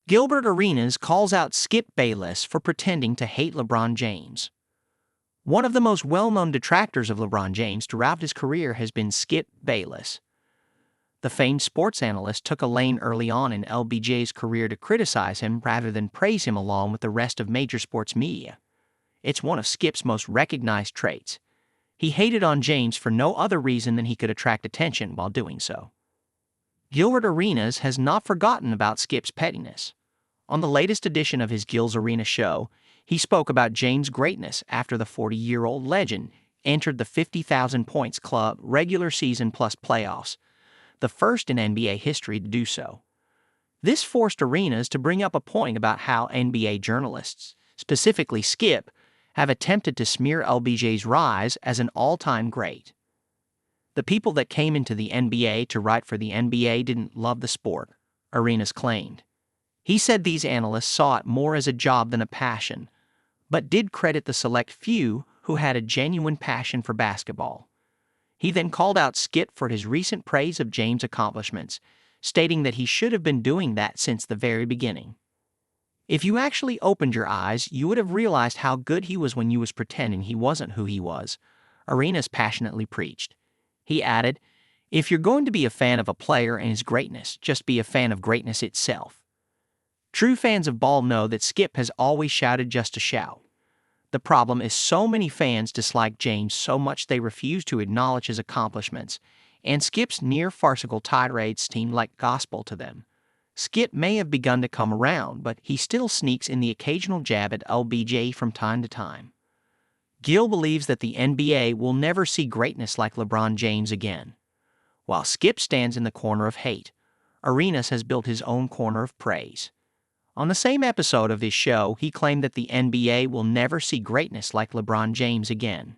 Gilbert Arenas calls out Skip Bayless for pretending to hate LeBron James. One of the most well-known detractors of LeBron James throughout his career has been Skip Bayless. The famed sports analyst took a lane early on in LBJ's career to criticize him rather than praise him along with the rest of major sports media. It's one of Skip's most recognized traits. He hated on James for no other reason than he could attract attention while doing so. Gilbert Arenas has not forgotten about Skip's pettiness. On the latest edition of his Gil's Arena show, he spoke about James' greatness after the 40-year-old legend entered the 50,000 points club regular season plus playoffs, the first in NBA history to do so. This forced Arenas to bring up a point about how NBA journalists, specifically Skip, have attempted to smear LBJ's rise as an all-time great. The people that came into the NBA to write for the NBA didn't love the sport, Arenas claimed. He said these analysts saw it more as a job than a passion, but did credit the select few who had a genuine passion for basketball. He then called out Skip for his recent praise of James' accomplishments, stating that he should have been doing that since the very beginning. If you actually opened your eyes, you would have realized how good he was when you was pretending he wasn't who he was, Arenas passionately preached. He added, "If you're going to be a fan of a player and his greatness, just be a fan of greatness itself." True fans of ball know that Skip has always shouted just to shout. The problem is so many fans dislike James so much they refuse to acknowledge his accomplishments, and Skip's near-farcical tirades seem like gospel to them. Skip may have begun to come around, but he still sneaks in the occasional jab at LBJ from time to time. Gil believes that the NBA will never see greatness like LeBron James again. While Skip stands in the corner of hate, Arenas has built his own corner of praise. On the same episode of his show, he claimed that the NBA will never see greatness like LeBron James again.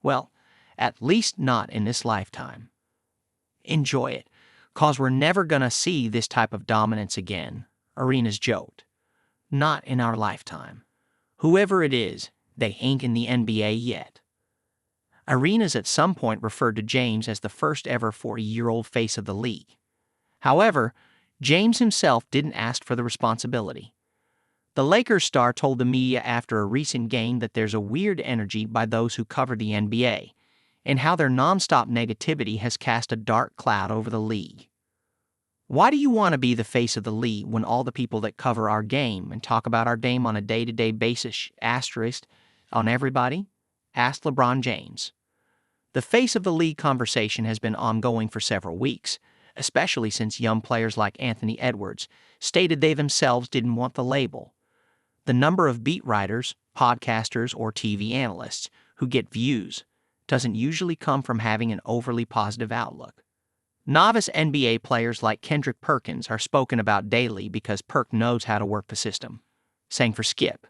Well, at least not in this lifetime. Enjoy it, 'cause we're never gonna see this type of dominance again, Arenas joked. Not in our lifetime. Whoever it is, they ain't in the NBA yet. Arenas at some point referred to James as the first ever 40-year-old face of the league. However, James himself didn't ask for the responsibility. The Lakers star told the media after a recent game that there's a weird energy by those who cover the NBA, and how their nonstop negativity has cast a dark cloud over the league. Why do you want to be the face of the league when all the people that cover our game and talk about our game on a day-to-day basis asterisk on everybody? Asked LeBron James. The face of the league conversation has been ongoing for several weeks, especially since young players like Anthony Edwards stated they themselves didn't want the label. The number of beat writers, podcasters, or TV analysts who get views doesn't usually come from having an overly positive outlook. Novice NBA players like Kendrick Perkins are spoken about daily because Perk knows how to work the system. Same for Skip.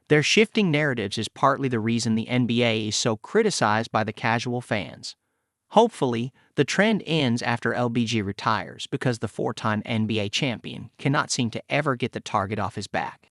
Their shifting narratives is partly the reason the NBA is so criticized by the casual fans. Hopefully, the trend ends after LBJ retires because the four-time NBA champion cannot seem to ever get the target off his back.